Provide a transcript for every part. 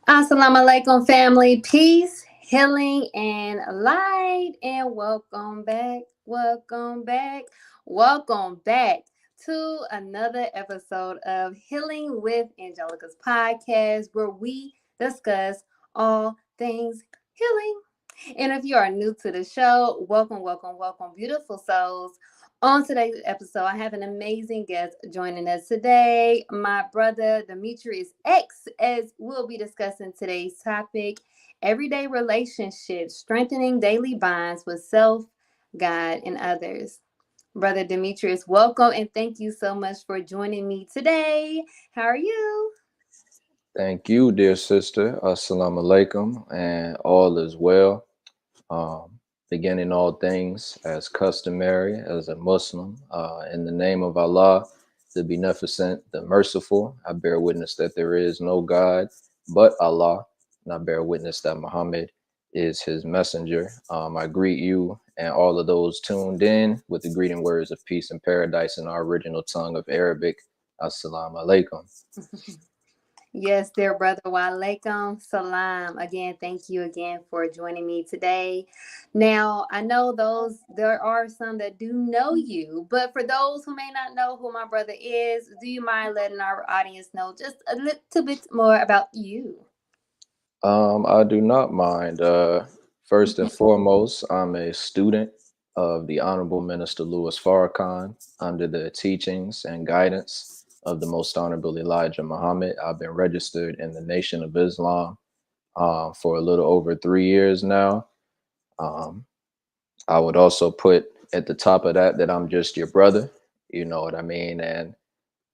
Assalamu alaikum, family. Peace, healing, and light. And welcome back. Welcome back. Welcome back to another episode of Healing with Angelica's podcast, where we discuss all things healing. And if you are new to the show, welcome, welcome, welcome, beautiful souls. On today's episode, I have an amazing guest joining us today, my brother Demetrius X, as we'll be discussing today's topic, everyday relationships, strengthening daily bonds with self, God, and others. Brother Demetrius, welcome and thank you so much for joining me today. How are you? Thank you, dear sister. Assalamu alaikum, and all is well. Beginning all things as customary as a Muslim. In the name of Allah, the Beneficent, the Merciful, I bear witness that there is no God but Allah, and I bear witness that Muhammad is his messenger. I greet you and all of those tuned in with the greeting words of peace and paradise in our original tongue of Arabic. Assalamu alaikum. Yes, dear brother. Wa alaikum salam. Again, thank you again for joining me today. Now, I know there are some that do know you, but for those who may not know who my brother is, do you mind letting our audience know just a little bit more about you? I do not mind. First and foremost, I'm a student of the Honorable Minister Louis Farrakhan under the teachings and guidance of the Most Honorable Elijah Muhammad. I've been registered in the Nation of Islam for a little over 3 years now. Um, I would also put at the top of that I'm just your brother. You know what I mean? And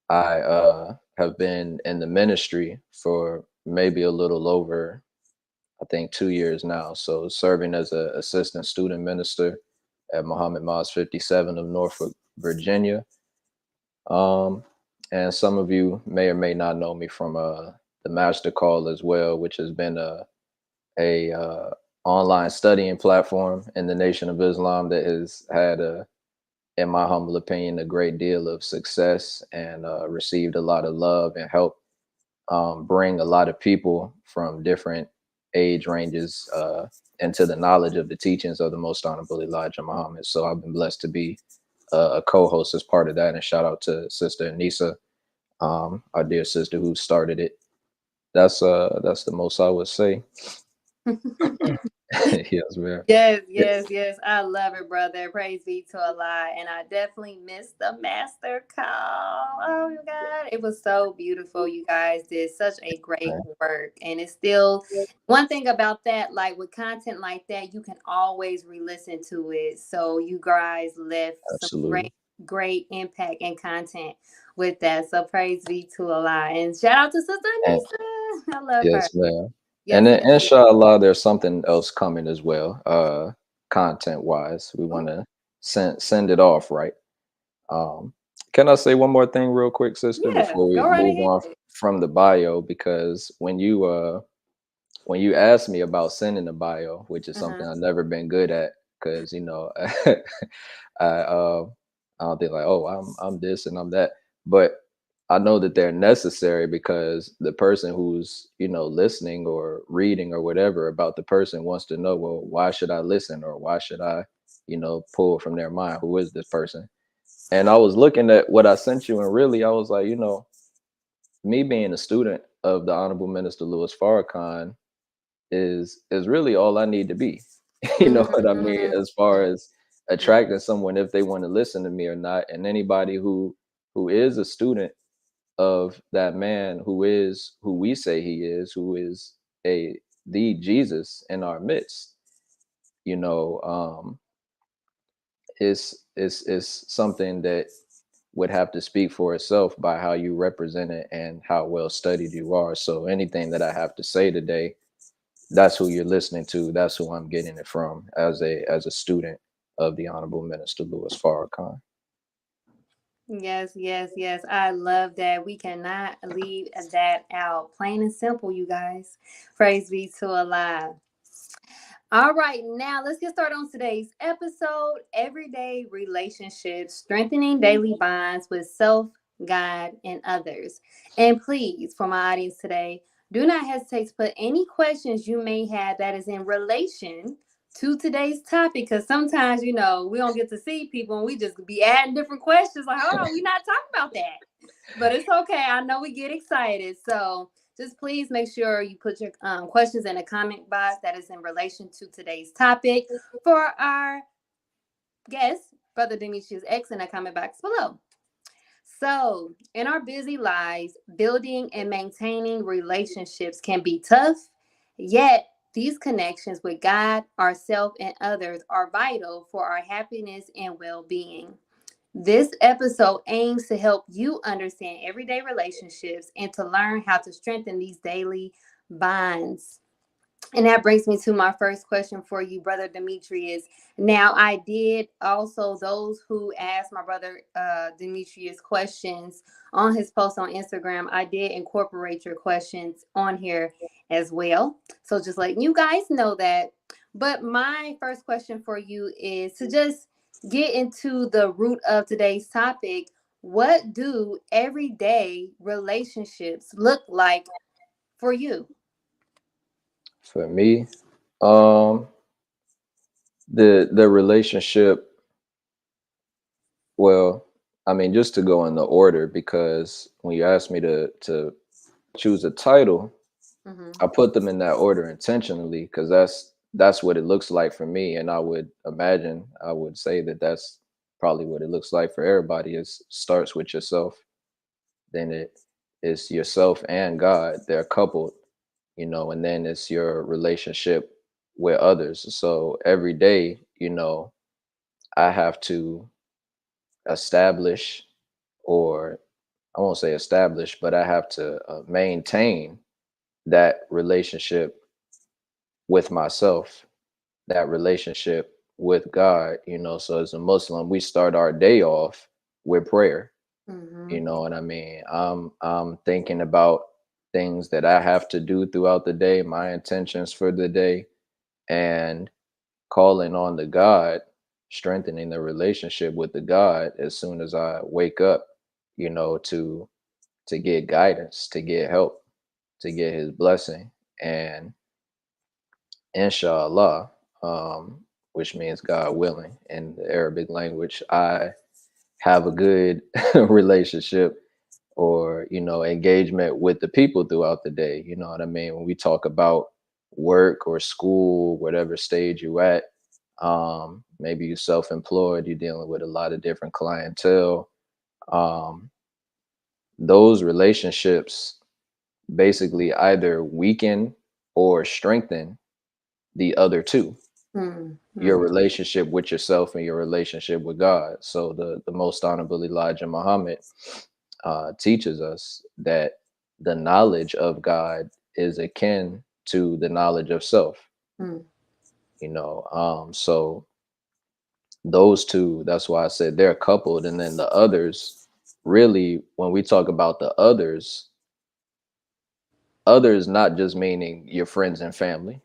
I have been in the ministry for maybe a little over I think 2 years now. So serving as an assistant student minister at Muhammad Mosque 57 of Norfolk, Virginia. Um, and some of you may or may not know me from the Master Call as well, which has been a online studying platform in the Nation of Islam that has had in my humble opinion, a great deal of success and received a lot of love and help bring a lot of people from different age ranges into the knowledge of the teachings of the Most Honorable Elijah Muhammad. So I've been blessed to be a co-host as part of that. And shout out to Sister Aneesa, our dear sister who started it. That's the most I would say. Yes, man. Yes, Yeah, yes, yes. I love it, brother. Praise be to Allah. And I definitely missed the master call. Oh my God. It was so beautiful. You guys did such a great man. work. And it's still one thing about that, like with content like that, you can always re-listen to it. So you guys left some Absolutely. great, great impact and content with that. So praise be to Allah. And shout out to Sister And Aneesa. I love her. yes, man. And Yes, then yes, yes. inshallah, there's something else coming as well, content wise. We Ooh, want to send it off right. Um, can I say one more thing real quick, sister, yeah, before we go right move ahead. on from the bio? Because when you asked me about sending the bio, which is something Uh-huh. I've never been good at, because I I'll be like, oh, I'm this and I'm that, but I know that they're necessary because the person who's listening or reading or whatever about the person wants to know, well, why should I listen or why should I pull from their mind, who is this person? And I was looking at what I sent you, and really, I was like, me being a student of the Honorable Minister Louis Farrakhan is really all I need to be. You know what I mean? Mm, As far as attracting someone, if they want to listen to me or not, and anybody who is a student of that man who is who we say he is, who is a the Jesus in our midst, you know, is something that would have to speak for itself by how you represent it and how well studied you are. So anything that I have to say today, that's who you're listening to. That's who I'm getting it from as a student of the Honorable Minister Louis Farrakhan. yes, yes, yes. I love that. We cannot leave that out. Plain and simple, you guys. Praise be to Allah. All right, now let's get started on today's episode, Everyday Relationships, Strengthening Daily Bonds with Self, God, and Others. And please, for my audience today, Do not hesitate to put any questions you may have that is in relation to today's topic, because sometimes, we don't get to see people and we just be adding different questions like, hold on, we're not talking about that. But it's okay. I know we get excited. So just please make sure you put your questions in the comment box that is in relation to today's topic for our guest, Brother Demetrius X, in the comment box below. So, in our busy lives, building and maintaining relationships can be tough, yet, these connections with God, ourselves, and others are vital for our happiness and well being. This episode aims to help you understand everyday relationships and to learn how to strengthen these daily bonds. And that brings me to my first question for you, Brother Demetrius. Now, I did also, those who asked my brother Demetrius questions on his post on Instagram, I did incorporate your questions on here as well. So just letting you guys know that. But my first question for you is to just get into the root of today's topic. What do everyday relationships look like for you? For me, um, the relationship. Well, I mean, just to go in the order, because when you asked me to choose a title, Mm-hmm. I put them in that order intentionally because that's what it looks like for me, and I would say that that's probably what it looks like for everybody. Is starts with yourself, then it is yourself and God. They're coupled, and then it's your relationship with others. So every day, I have to establish, or I won't say establish, but I have to maintain that relationship with myself, that relationship with God. So as a Muslim, we start our day off with prayer. Mm-hmm. You know what I mean? I'm thinking about things that I have to do throughout the day, my intentions for the day, and calling on the God, strengthening the relationship with the God as soon as I wake up, to get guidance, to get help, to get his blessing. And inshallah, which means God willing in the Arabic language, I have a good relationship, or engagement with the people throughout the day. You know what I mean? When we talk about work or school, whatever stage you at, maybe you're self-employed, you're dealing with a lot of different clientele. um, those relationships basically either weaken or strengthen the other two, your Mm-hmm. relationship with yourself and your relationship with God. So the most honorable Elijah Muhammad teaches us that the knowledge of God is akin to the knowledge of self. Mm-hmm. So those two, that's why I said they're coupled. And then the others, really, when we talk about the others not just meaning your friends and family.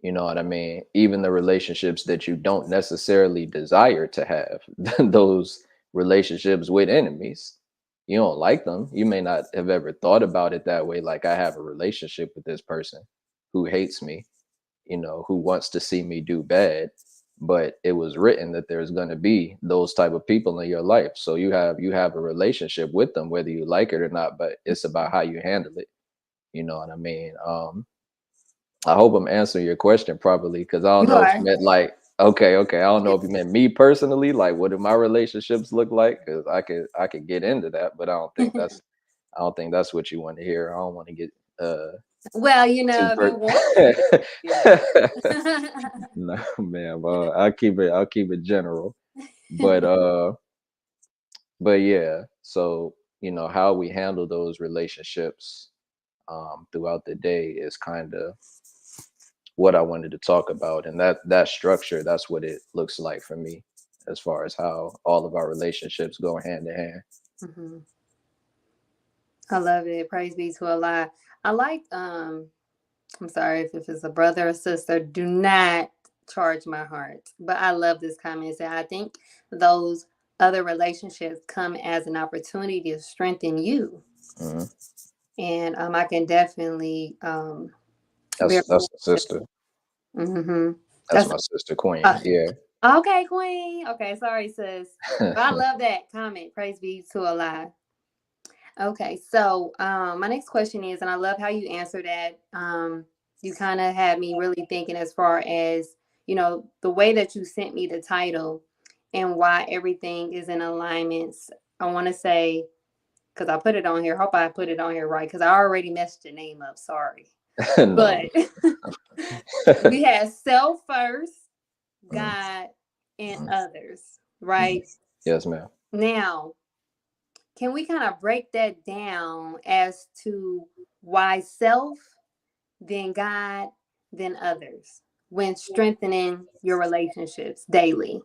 You know what I mean? Even the relationships that you don't necessarily desire to have, those relationships with enemies. You don't like them. You may not have ever thought about it that way. Like, I have a relationship with this person who hates me, who wants to see me do bad. But it was written that there's going to be those type of people in your life. So you have a relationship with them, whether you like it or not, but it's about how you handle it. You know what I mean? I hope I'm answering your question properly, because I don't You know if you are. meant like, okay. I don't know if you meant me personally, like what do my relationships look like? Because I could get into that, but I don't think that's what you want to hear. I don't want to get Well, too if you want to, you know. no, man. I'll keep it general, but yeah. So how we handle those relationships throughout the day is kind of what I wanted to talk about. And that structure, that's what it looks like for me, as far as how all of our relationships go hand in hand. Hmm. I love it. Praise be to Allah. I like I'm sorry if it's a brother or sister, do not charge my heart. But I love this comment. So I think those other relationships come as an opportunity to strengthen you. Mhm. and I can definitely That's verify. that's the sister. Mm-hmm. That's That's my sister Queen. uh, Yeah. okay, Queen. Okay, sorry, sis. But I love that comment. Praise be to Allah. Okay, so my next question is, and I love how you answer that. You kind of had me really thinking as far as, the way that you sent me the title and why everything is in alignments. I want to say, because I put it on here, hope I put it on here right, because I already messed your name up. Sorry. No. But we have self first, Mm, God, and mm, others, mm. right? Yes, ma'am. Now, can we kind of break that down as to why self, then God, then others when strengthening your relationships daily?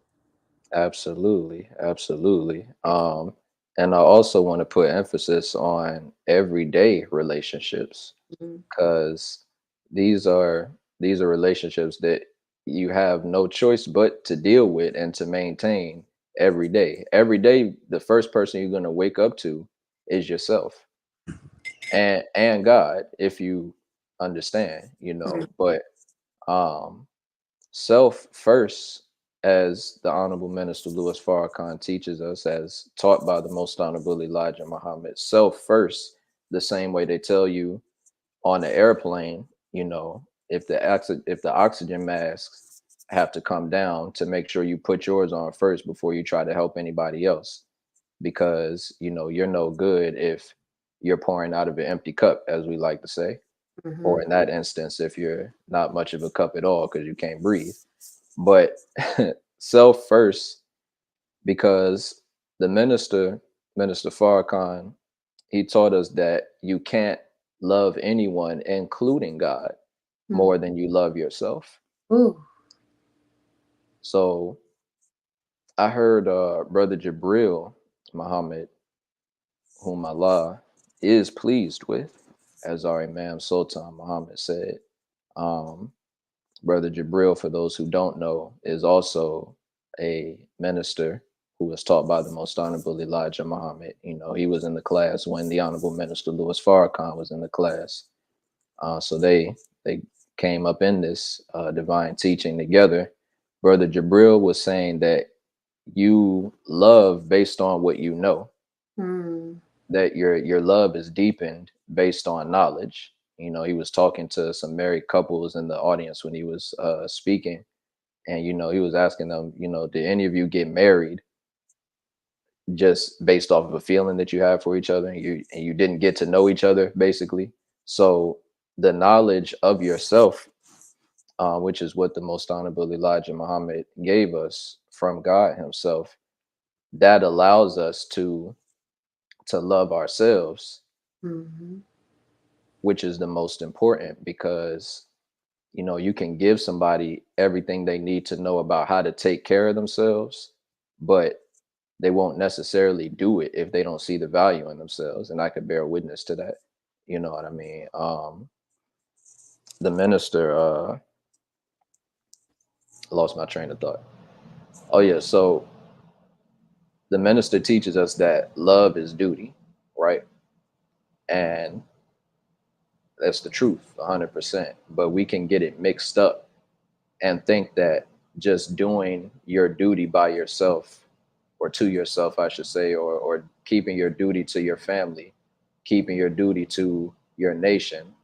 Absolutely, absolutely. And I also want to put emphasis on everyday relationships, Mhm. because these are these are relationships that you have no choice but to deal with and to maintain every day. Every day, the first person you're going to wake up to is yourself and God, if you understand, But um, self first, as the Honorable Minister Louis Farrakhan teaches us, as taught by the Most Honorable Elijah Muhammad, self first, the same way they tell you on the airplane, if the oxygen masks have to come down, to make sure you put yours on first before you try to help anybody else, because you're no good if you're pouring out of an empty cup, as we like to say, or Mhm. in that instance, if you're not much of a cup at all because you can't breathe. But self first, because the Minister Farrakhan, he taught us that you can't love anyone, including God, Mhm. more than you love yourself. Ooh. So I heard Brother Jabril Muhammad, whom Allah is pleased with, as our Imam Sultan Muhammad said. Um, Brother Jabril, for those who don't know, is also a minister who was taught by the Most Honorable Elijah Muhammad. He was in the class when the Honorable Minister Louis Farrakhan was in the class. So they came up in this divine teaching together. Brother Jabril was saying that you love based on what you know, Mm. that your love is deepened based on knowledge. He was talking to some married couples in the audience when he was speaking, and he was asking them, did any of you get married just based off of a feeling that you have for each other, and you didn't get to know each other, basically? So the knowledge of yourself, which is what the Most Honorable Elijah Muhammad gave us from God Himself, that allows us to love ourselves, Mhm. which is the most important, because you can give somebody everything they need to know about how to take care of themselves, but they won't necessarily do it if they don't see the value in themselves. And I could bear witness to that. You know what I mean? The minister, lost my train of thought. Oh yeah, so the minister teaches us that love is duty, right? And that's the truth, 100%. But we can get it mixed up and think that just doing your duty by yourself, or to yourself, I should say, or keeping your duty to your family, keeping your duty to your nation,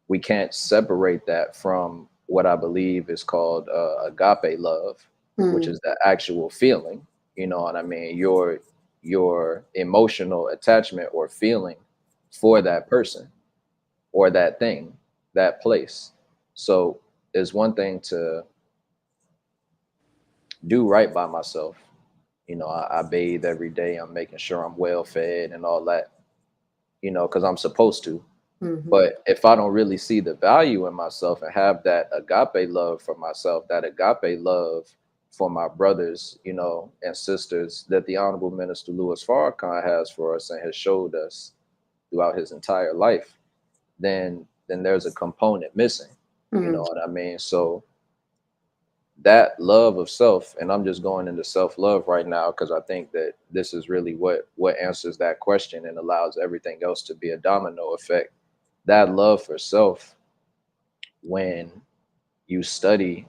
we can't separate that from what I believe is called agape love, which Mm. is the actual feeling. You know what I mean? Your emotional attachment or feeling for that person or that thing, that place. So it's one thing to do right by myself. I bathe every day. I'm making sure I'm well fed and all that, because I'm supposed to. Mhm. But if I don't really see the value in myself and have that agape love for myself, that agape love for my brothers, and sisters, that the Honorable Minister Louis Farrakhan has for us and has showed us throughout his entire life, then there's a component missing. You know Mm. what I mean? So that love of self, and I'm just going into self-love right now because I think that this is really what answers that question and allows everything else to be a domino effect. That love for self, when you study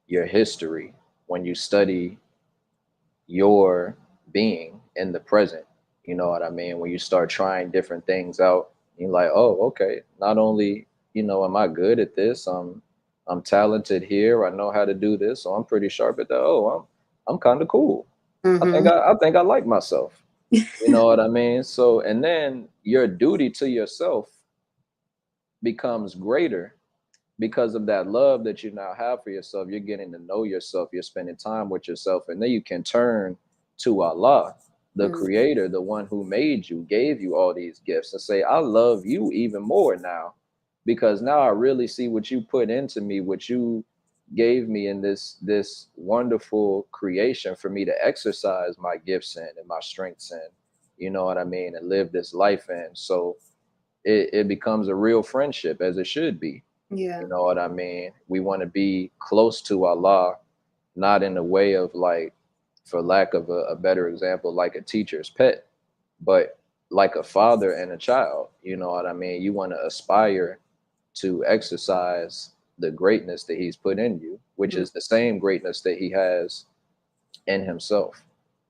your history, when you study your being in the present, you know what I mean? When you start trying different things out, you're like, oh, okay, not only, am I good at this, I'm talented here, I know how to do this, so I'm pretty sharp at that. Oh, I'm kind of cool. Mm-hmm. I think I like myself. You know what I mean? So, and then your duty to yourself becomes greater because of that love that you now have for yourself. You're getting to know yourself, you're spending time with yourself, and then you can turn to Allah, the Mm-hmm. creator, the one who made you, gave you all these gifts, and say, I love you even more now, because now I really see what you put into me, what you gave me in this wonderful creation for me to exercise my gifts in and my strengths in, you know what I mean, and live this life in. So it becomes a real friendship, as it should be. Yeah. You know what I mean? We want to be close to Allah, not in a way of like, for lack of a better example, like a teacher's pet, but like a father and a child. You know what I mean? You want to aspire to exercise the greatness that he's put in you, which is the same greatness that he has in himself.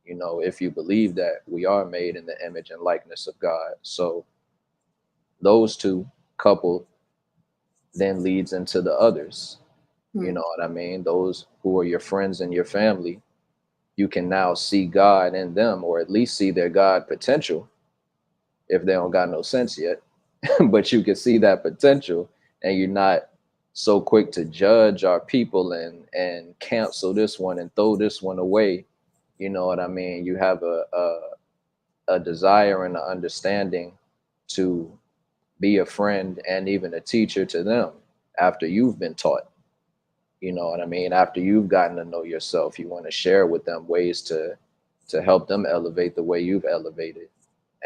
You know, if you believe that we are made in the image and likeness of God. So those two coupled then leads into the others. You Mm-hmm. know what I mean? Those who are your friends and your family, you can now see God in them, or at least see their God potential if they don't got no sense yet. But you can see that potential, and you're not so quick to judge our people and cancel this one and throw this one away. You know what I mean? You have a desire and an understanding to be a friend and even a teacher to them after you've been taught. You know what I mean? After you've gotten to know yourself, you want to share with them ways to help them elevate the way you've elevated.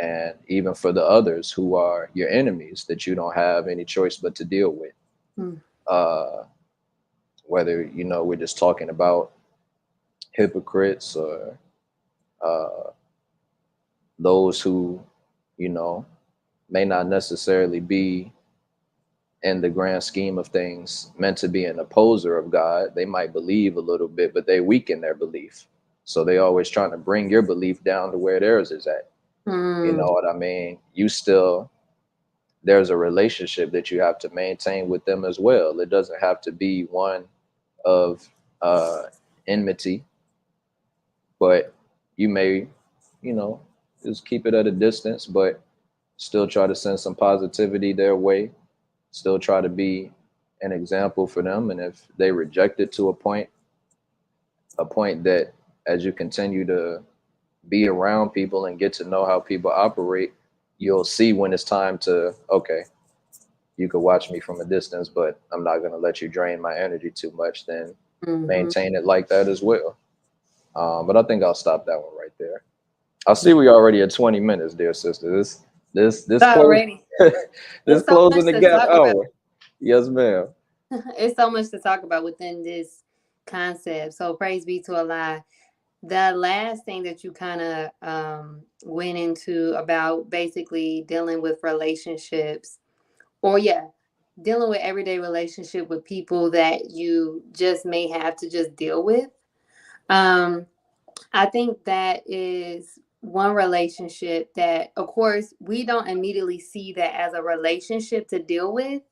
And even for the others who are your enemies that you don't have any choice but to deal with. Uh, whether, we're just talking about hypocrites, or uh, those who, you know, may not necessarily be, in the grand scheme of things, meant to be an opposer of God. They might believe a little bit, but they weaken their belief. So they always trying to bring your belief down to where theirs is at. You Mm-hmm. know what I mean? You still, there's a relationship that you have to maintain with them as well. It doesn't have to be one of uh, enmity, but you may, you know, just keep it at a distance, but still try to send some positivity their way, still try to be an example for them. And if they reject it to a point that, as you continue to be around people and get to know how people operate, you'll see when it's time to, okay, you could watch me from a distance, but I'm not going to let you drain my energy too much. Then Mm-hmm. maintain it like that as well. But I think I'll stop that one right there. I see we already at 20 minutes, dear sister. This close Already. this It's so closing much the to gap talk about. hour. Yes, ma'am. It's so much to talk about within this concept. So praise be to Allah. The last thing that you kind of went into about basically dealing with relationships, or yeah, dealing with everyday relationship with people that you just may have to just deal with. Um, I think that is one relationship that, of course, we don't immediately see that as a relationship to deal with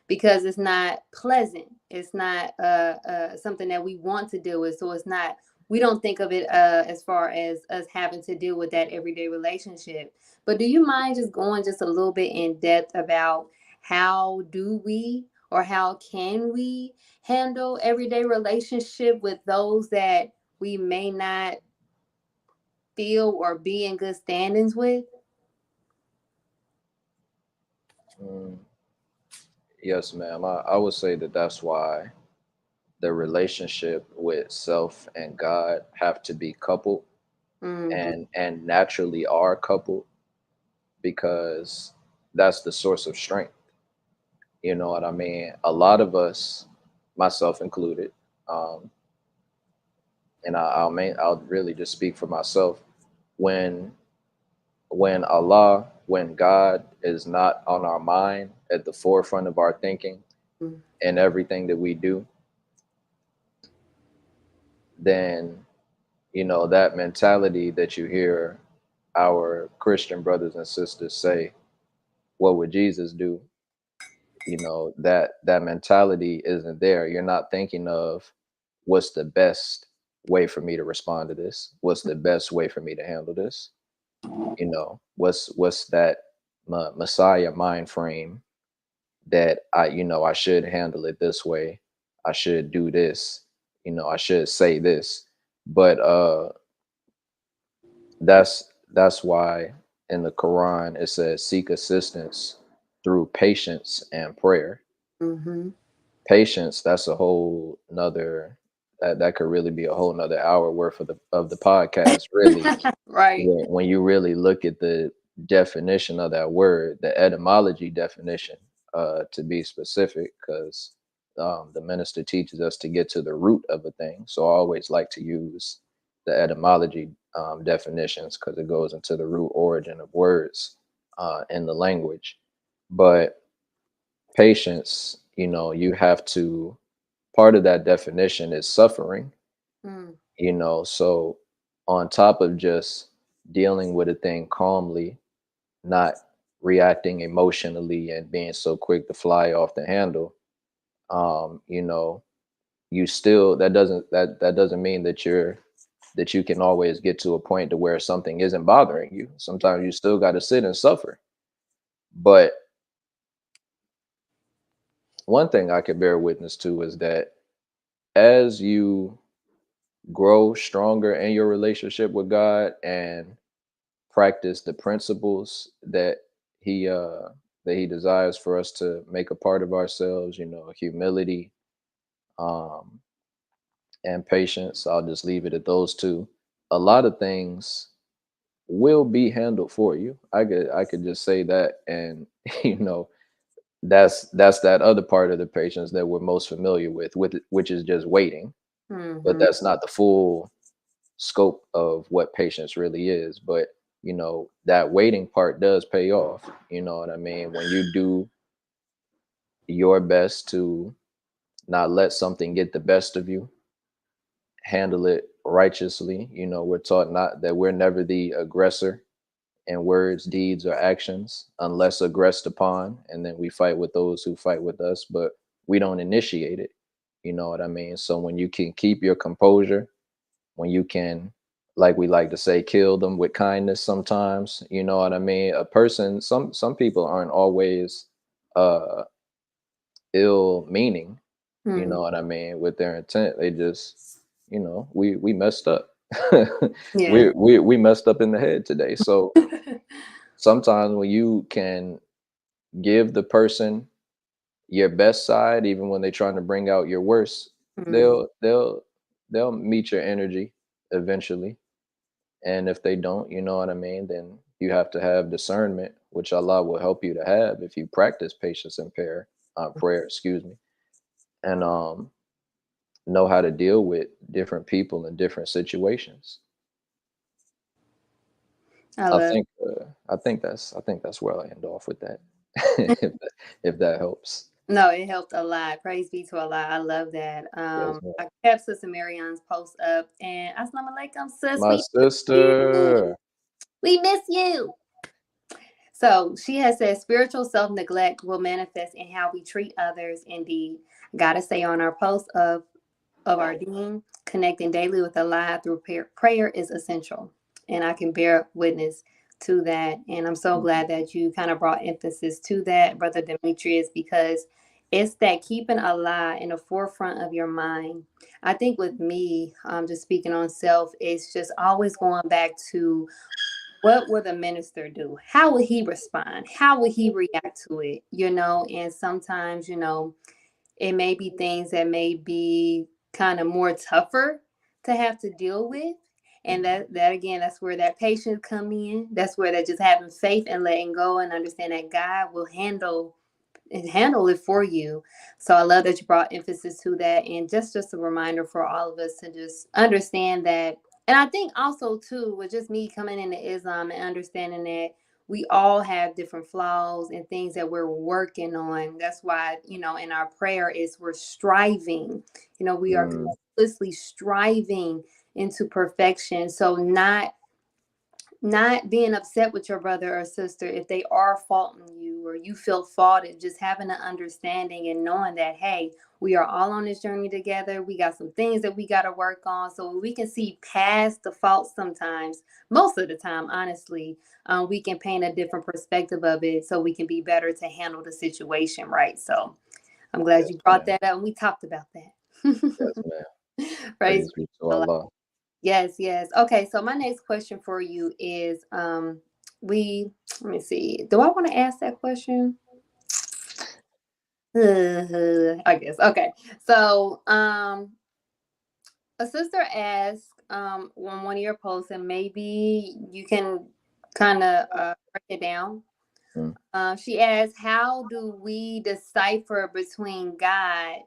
because it's not pleasant. It's not something that we want to deal with. So it's not, we don't think of it as far as us having to deal with that everyday relationship. But do you mind just going just a little bit in depth about how do we or how can we handle everyday relationship with those that we may not feel or be in good standings with? Mm, yes, ma'am. I would say that that's why the relationship with self and God have to be coupled, Mm-hmm. and naturally are coupled, because that's the source of strength. You know what I mean? A lot of us, myself included, Um, and I'll really just speak for myself. When when God is not on our mind at the forefront of our thinking Mm. and everything that we do, then that mentality that you hear our Christian brothers and sisters say, "What would Jesus do?" That mentality isn't there. You're not thinking of what's the best way for me to respond to this. What's the best way for me to handle this? What's that Messiah mind frame that I should handle it this way. I should do this. I should say this. But that's why in the Quran it says seek assistance through patience and prayer. Mm-hmm. Patience, that's a whole nother that could really be a whole nother hour worth of the podcast, really. Right. When you really look at the definition of that word, the etymology definition, to be specific, because the minister teaches us to get to the root of a thing. So I always like to use the etymology definitions because it goes into the root origin of words in the language. But patience, you have to, part of that definition is suffering, Mm. so on top of just dealing with a thing calmly, not reacting emotionally and being so quick to fly off the handle, um you know you still, that doesn't mean that you can always get to a point to where something isn't bothering you. Sometimes you still got to sit and suffer. But one thing I could bear witness to is that as you grow stronger in your relationship with God and practice the principles he uh that he desires for us to make a part of ourselves, humility, um and patience. I'll just leave it at those two. A lot of things will be handled for you. I could just say that. And you know that's that other part of the patience that we're most familiar with which is just waiting. But Mm-hmm. that's not the full scope of what patience really is. But that waiting part does pay off. You know what I mean? When you do your best to not let something get the best of you, handle it righteously. We're taught not that we're never the aggressor in words, deeds, or actions unless aggressed upon, and then we fight with those who fight with us, but we don't initiate it. You know what I mean? So when you can keep your composure, when you can, like we like to say, kill them with kindness sometimes, you know what I mean? A person, some people aren't always uh ill meaning, you Mm. know what I mean, with their intent. They just, we messed up. Yeah. We messed up in the head today. So sometimes when you can give the person your best side, even when they're trying to bring out your worst, Mm. they'll meet your energy eventually. And if they don't, you know what I mean, then you have to have discernment, which Allah will help you to have if you practice patience and prayer, excuse me, and know how to deal with different people in different situations. I I love. think I think that's where I end off with that. if that helps. No, it helped a lot. Praise be to Allah. I love that. Yes, ma'am. I kept Sister Marion's post up, and Assalamu alaikum, sis. My We miss you. sister. We miss you. So she has said spiritual self neglect will manifest in how we treat others. Indeed, gotta stay on our post of our deen. Connecting daily with Allah through prayer is essential, and I can bear witness to that. And I'm so Mhm. glad that you kind of brought emphasis to that, Brother Demetrius, because it's that keeping Allah in the forefront of your mind. I think with me, just speaking on self, it's just always going back to what would the minister do? How would he respond? How would he react to it? And sometimes, it may be things that may be kind of more tougher to have to deal with. And Mhm. that again, that's where that patience come in. That's where that just having faith and letting go and understand that God will handle and handle it for you. So I love that you brought emphasis to that, and just a reminder for all of us to just understand that. And I think also too, with just me coming into Islam and understanding that we all have different flaws and things that we're working on. That's why, in our prayer is we're striving. We are Mm, continuously striving into perfection. So not being upset with your brother or sister if they are faulting you or you feel faulted, just having an understanding and knowing that, hey, we are all on this journey together. We got some things that we got to work on, so we can see past the faults sometimes. Most of the time, honestly, we can paint a different perspective of it so we can be better to handle the situation, right? So I'm glad yes, you brought ma'am. that up and we talked about that. Yes, ma'am. Praise Praise be to the Lord. Allah. Yes, yes. Okay, so my next question for you is we let me see. Do I want to ask that question? I guess. Okay. So a sister asked on one of your posts, and maybe you can kind of break it down. Mm. She asked, how do we decipher between God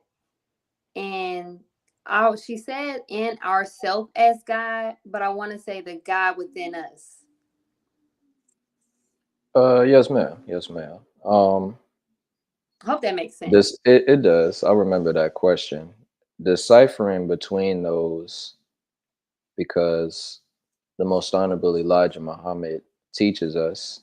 and our, she said, in ourself as God, but I want to say the God within us. Yes, ma'am. Yes, ma'am. Hope that makes sense. It does. I remember that question. Deciphering between those, because the most honorable Elijah Muhammad teaches us,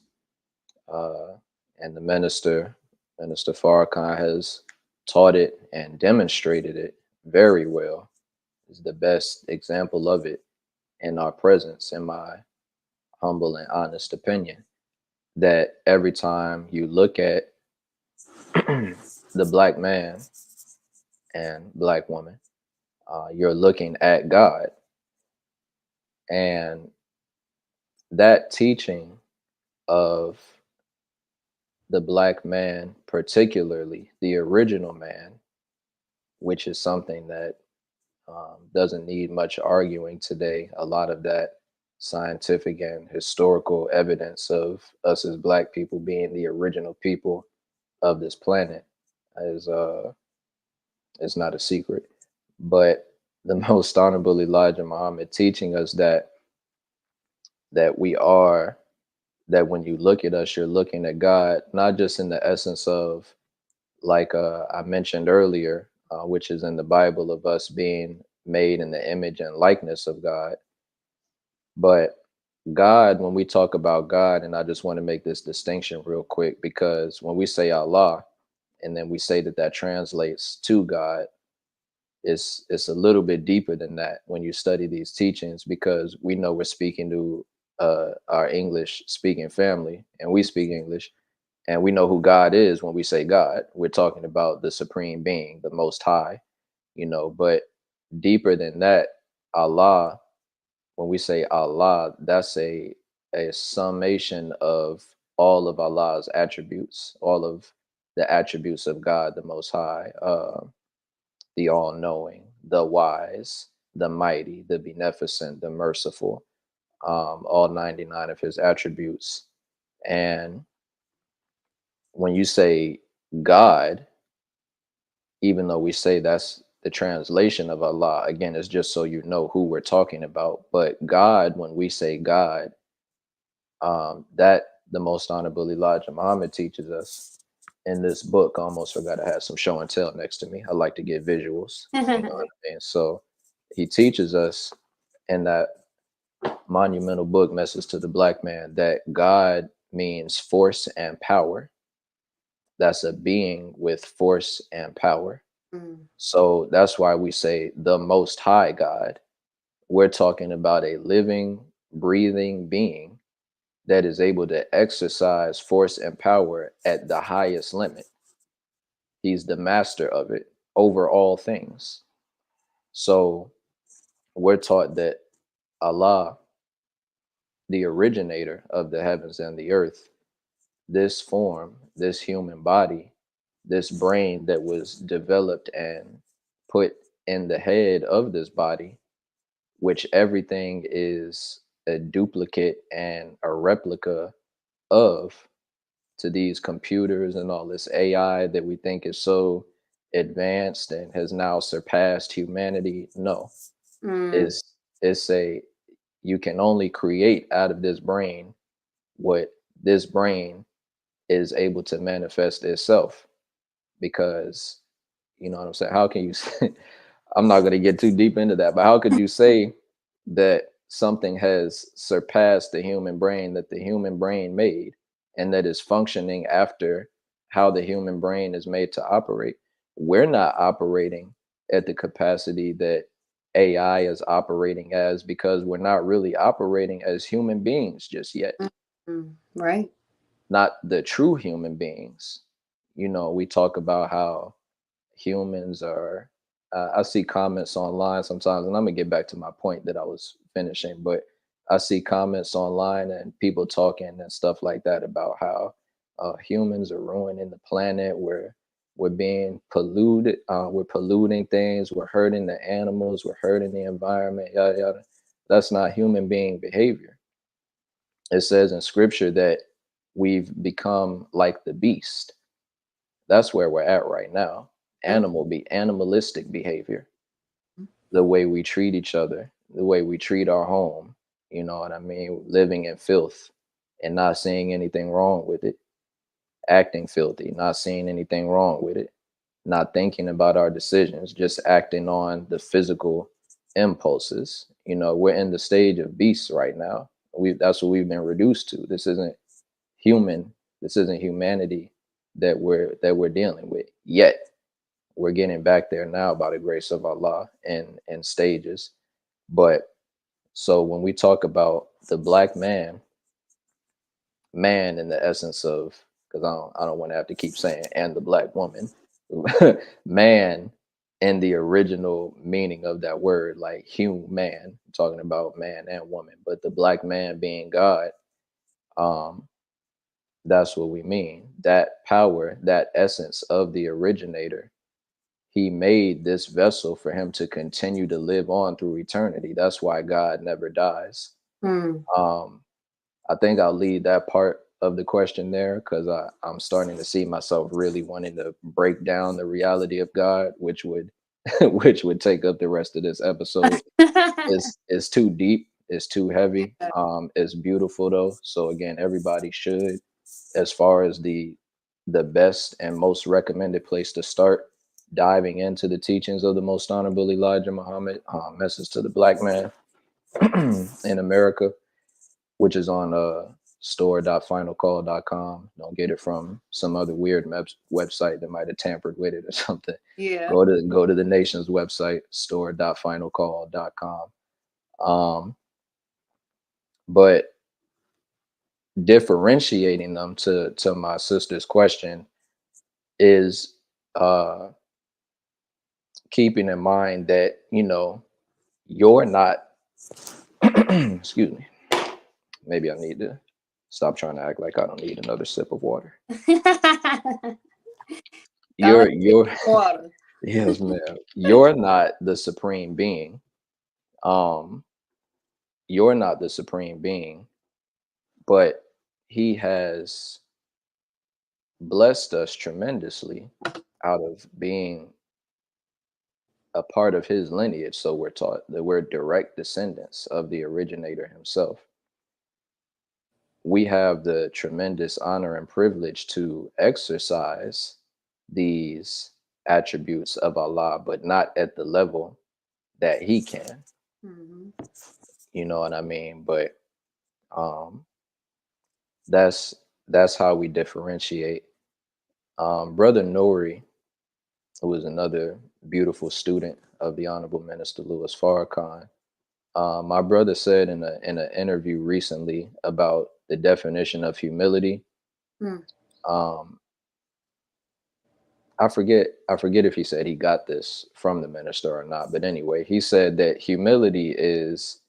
uh, and the Minister Farrakhan has taught it and demonstrated it very well. Is the best example of it in our presence, in my humble and honest opinion. That every time you look at the black man and black woman, you're looking at God. And that teaching of the black man, particularly the original man, which is something that doesn't need much arguing today. A lot of that scientific and historical evidence of us as black people being the original people of this planet is not a secret. But the most honorable Elijah Muhammad teaching us that we are, that when you look at us, you're looking at God, not just in the essence of, like I mentioned earlier, which is in the Bible, of us being made in the image and likeness of God. But God, when we talk about God, and I just want to make this distinction real quick, because when we say Allah, and then we say that that translates to God, it's a little bit deeper than that when you study these teachings, because we know we're speaking to our English speaking family, and we speak English, and we know who God is. When we say God, we're talking about the supreme being, the most high, but deeper than that, Allah, when we say Allah, that's a summation of all of Allah's attributes, all of the attributes of God, the most high, the all-knowing, the wise, the mighty, the beneficent, the merciful, all 99 of his attributes. And when you say God, even though we say that's the translation of Allah, again, it's just so you know who we're talking about. But God, when we say God, that the most honorable Elijah Muhammad teaches us in this book. I almost forgot I had some show and tell next to me. I like to get visuals, you know what I mean? So he teaches us in that monumental book, Message to the Black Man, that God means force and power. That's a being with force and power. Mm, So that's why we say the most high God. We're talking about a living, breathing being that is able to exercise force and power at the highest limit. He's the master of it over all things. So we're taught that Allah, the originator of the heavens and the earth, this form, this human body, this brain that was developed and put in the head of this body, which everything is a duplicate and a replica of, to these computers and all this AI that we think is so advanced and has now surpassed humanity. No, Mm, it's a you can only create out of this brain what this brain is able to manifest itself, because you know what I'm saying. How can you say, I'm not going to get too deep into that, but how could you say that something has surpassed the human brain that the human brain made and that is functioning after how the human brain is made to operate? We're not operating at the capacity that AI is operating as, because we're not really operating as human beings just yet, right. not the true human beings. We talk about how humans are, I see comments online sometimes, and I'm gonna get back to my point that I was finishing, but I see comments online and people talking and stuff like that about how humans are ruining the planet. We're being polluted, we're polluting things, we're hurting the animals, we're hurting the environment, yada yada. That's not human being behavior. It says in scripture that we've become like the beast. That's where we're at right now. Animalistic behavior, the way we treat each other, the way we treat our home, you know what I mean? Living in filth and not seeing anything wrong with it, acting filthy, not seeing anything wrong with it, not thinking about our decisions, just acting on the physical impulses. We're in the stage of beasts right now. That's what we've been reduced to. This isn't human, this isn't humanity that we're dealing with yet. We're getting back there now by the grace of Allah in stages. But so when we talk about the black man in the essence of, because I don't want to have to keep saying and the black woman, man in the original meaning of that word, like human, talking about man and woman, but the black man being God, um, that's what we mean. That power, that essence of the originator, he made this vessel for him to continue to live on through eternity. That's why God never dies. Mm. Um, I think I'll leave that part of the question there, because I'm starting to see myself really wanting to break down the reality of God, which would which would take up the rest of this episode. It's too deep, it's too heavy. It's beautiful though. So again, everybody should, as far as the best and most recommended place to start diving into the teachings of the most honorable Elijah Muhammad, message to the black man in America, which is on store.finalcall.com. Don't get it from some other weird website that might have tampered with it or something. Yeah. Go to the nation's website, store.finalcall.com. But differentiating them, to my sister's question, is keeping in mind that you're not excuse me, maybe I need to stop trying to act like I don't need another sip of water. Go ahead, You're water. yes, ma'am. You're not the supreme being. um you're not the supreme being, but he has blessed us tremendously out of being a part of his lineage. So we're taught that we're direct descendants of the originator himself. We have the tremendous honor and privilege to exercise these attributes of Allah, but not at the level that he can. Mhm. You know what I mean? But um, that's that's how we differentiate. Brother Nori, who is another beautiful student of the Honorable Minister Louis Farrakhan, my brother said in an interview recently about the definition of humility. Mm. Um, I forget if he said he got this from the minister or not, but anyway, he said that humility is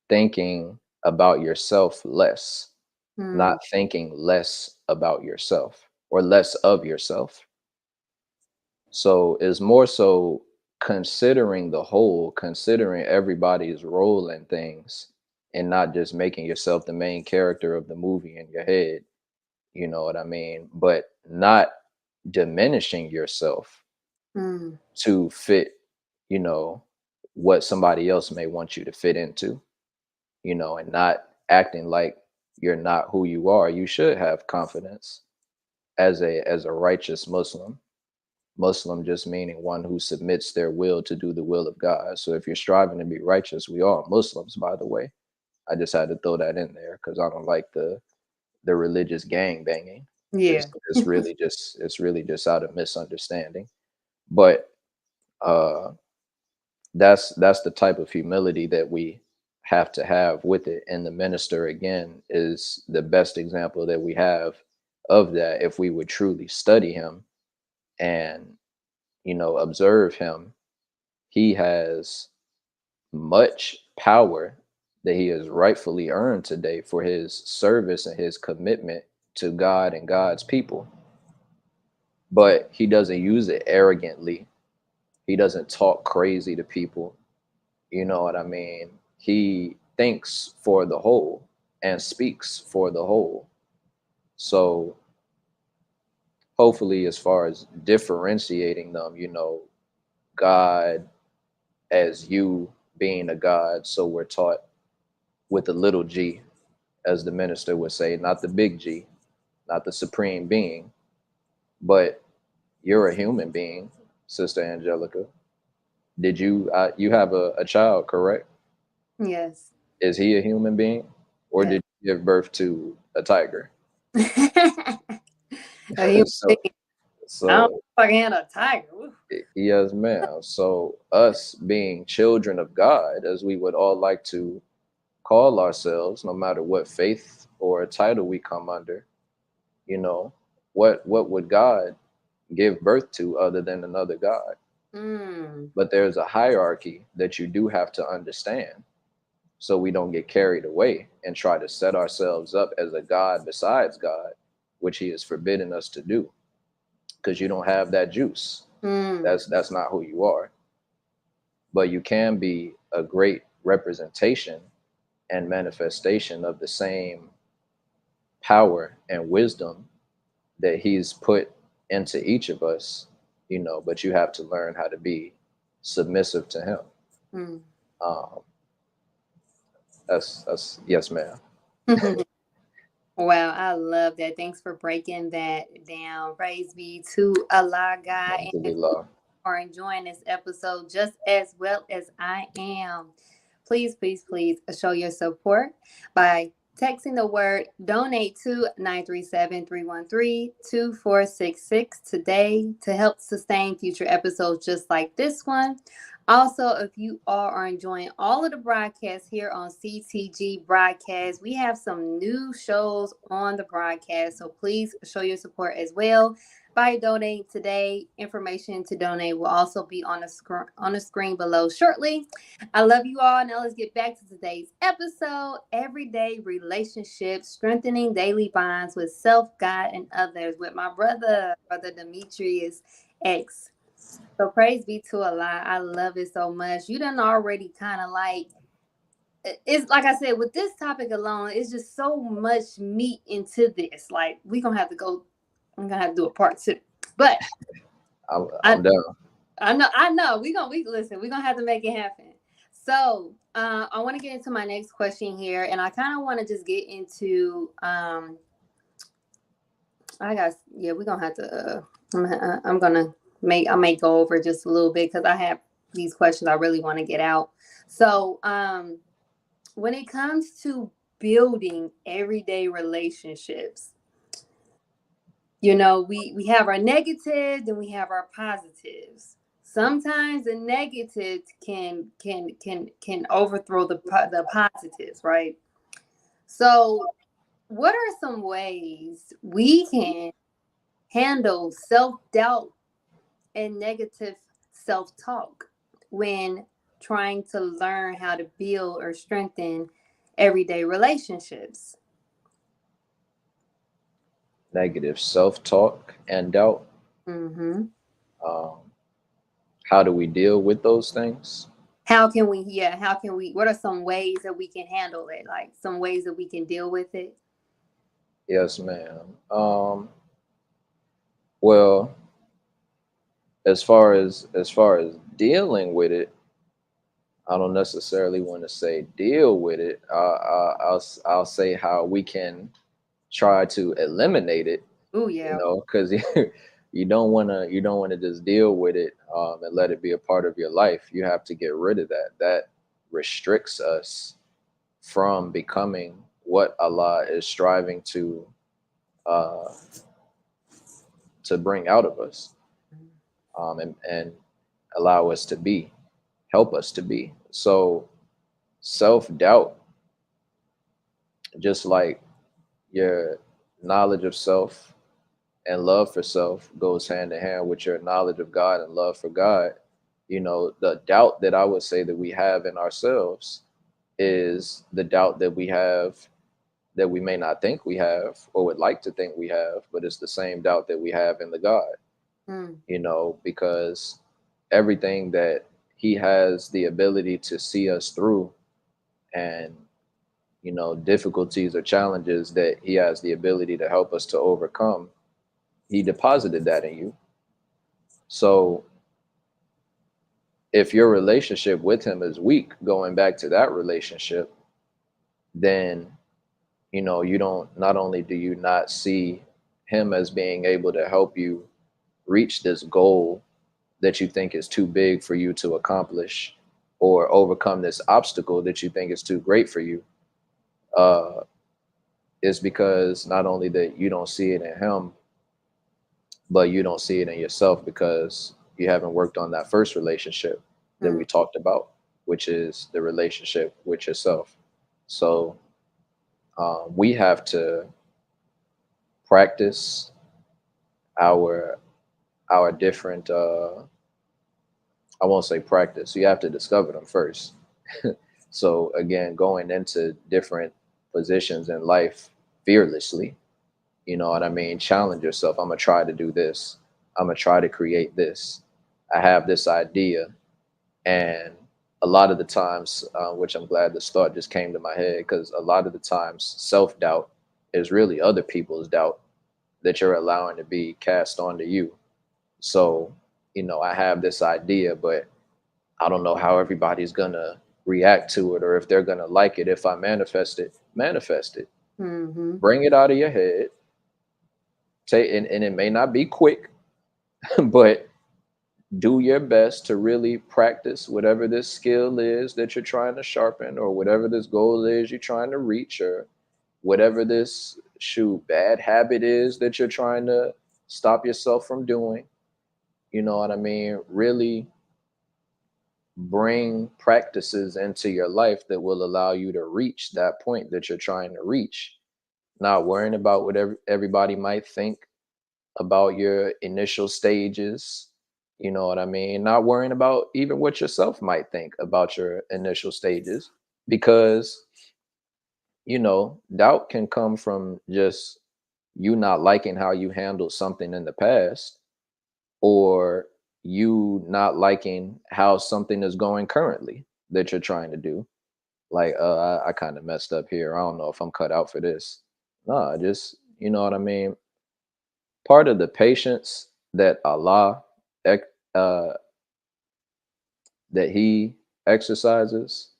thinking about yourself less, not Mm. thinking less about yourself or less of yourself. So it's more so considering the whole, considering everybody's role in things, and not just making yourself the main character of the movie in your head. you know what I mean? But not diminishing yourself Mm. to fit, you know, what somebody else may want you to fit into, you know, and not acting like you're not who you are. You should have confidence as a righteous Muslim. Muslim just meaning one who submits their will to do the will of God. So if you're striving to be righteous, we are Muslims, by the way. I just had to throw that in there because I don't like the religious gang banging. Yeah. It's really just out of misunderstanding. But uh that's the type of humility that we have to have with it. And the minister again is the best example that we have of that. If we would truly study him and, you know, observe him, he has much power that he has rightfully earned today for his service and his commitment to God and God's people. But he doesn't use it arrogantly. He doesn't talk crazy to people. You know what I mean? He thinks for the whole and speaks for the whole. So hopefully, as far as differentiating them, you know, God as you being a God, so we're taught with a little g, as the minister would say, not the big G, not the supreme being, but you're a human being, Sister Angelica. Did you have a child, correct? Yes. Is he a human being, or Yes. did you give birth to a tiger? A human so being. I don't so fucking had a tiger. Woo. yes, ma'am. So us being children of God, as we would all like to call ourselves, no matter what faith or title we come under, you know, what would God give birth to other than another God? Mm. But there's a hierarchy that you do have to understand, so we don't get carried away and try to set ourselves up as a God besides God, which he has forbidden us to do, because you don't have that juice. Mm. That's not who you are. But you can be a great representation and manifestation of the same power and wisdom that he's put into each of us, you know, but you have to learn how to be submissive to him. Mm. Um, that's yes, ma'am. Wow, I love that. Thanks for breaking that down. Praise be to Allah, God. And if you Alhamdulillah. are enjoying this episode just as well as I am, please, please, please show your support by texting the word donate to 937-313-2466 today to help sustain future episodes just like this one. Also, if you all are enjoying all of the broadcasts here on CTG Broadcast, we have some new shows on the broadcast. So please show your support as well by donating today. Information to donate will also be on the screen below shortly. I love you all. Now let's get back to today's episode. Everyday relationships, strengthening daily bonds with self, God, and others with my brother Demetrius X. So praise be to Allah. I love it so much. You done already kind of like, it's like I said, with this topic alone, it's just so much meat into this. Like I'm gonna have to do a part two. But I I'm down. I know. We listen, we're gonna have to make it happen. So I want to get into my next question here, and I kind of want to just get into we're gonna have to I'm gonna I may go over just a little bit because I have these questions I really want to get out. So when it comes to building everyday relationships, you know, we have our negatives and we have our positives. Sometimes the negatives can overthrow the positives, right? So what are some ways we can handle self-doubt and negative self-talk when trying to learn how to build or strengthen everyday relationships? Negative self-talk and doubt. Mm-hmm. Um, how do we deal with those things? How can we, what are some ways that we can handle it? Like some ways that we can deal with it? Yes, ma'am. Well, as far as dealing with it, I don't necessarily want to say deal with it. I'll say how we can try to eliminate it. Oh yeah. Because you don't want to just deal with it and let it be a part of your life. You have to get rid of that. That restricts us from becoming what Allah is striving uh, to bring out of us, and allow us to be, help us to be. So self doubt, just like your knowledge of self and love for self, goes hand in hand with your knowledge of God and love for God. The doubt that I would say that we have in ourselves is the doubt that we have, that we may not think we have or would like to think we have, but it's the same doubt that we have in the God, Mm, because everything that He has the ability to see us through, and difficulties or challenges that He has the ability to help us to overcome, He deposited that in you. So if your relationship with Him is weak, going back to that relationship, then you don't, not only do you not see Him as being able to help you reach this goal that you think is too big for you to accomplish, or overcome this obstacle that you think is too great for you, uh is because not only that you don't see it in Him, but you don't see it in yourself, because you haven't worked on that first relationship that mm, we talked about, which is the relationship with yourself. So we have to practice our different, I won't say practice, you have to discover them first. So again, going into different positions in life fearlessly, you know what I mean? Challenge yourself. I'm gonna try to do this. I'm gonna try to create this. I have this idea. And a lot of the times, which I'm glad this thought just came to my head, because a lot of the times self-doubt is really other people's doubt that you're allowing to be cast onto you. So, I have this idea, but I don't know how everybody's gonna react to it, or if they're gonna like it. If I manifest it, manifest it. mm-hmm, Bring it out of your head. And it may not be quick, but do your best to really practice whatever this skill is that you're trying to sharpen, or whatever this goal is you're trying to reach, or whatever this bad habit is that you're trying to stop yourself from doing. You know what I mean? Really bring practices into your life that will allow you to reach that point that you're trying to reach, not worrying about what everybody might think about your initial stages. You know what I mean? Not worrying about even what yourself might think about your initial stages, because, doubt can come from just you not liking how you handled something in the past, or you not liking how something is going currently that you're trying to do. Like, I kind of messed up here. I don't know if I'm cut out for this. No, just, you know what I mean? Part of the patience that Allah ec- uh, that He exercises,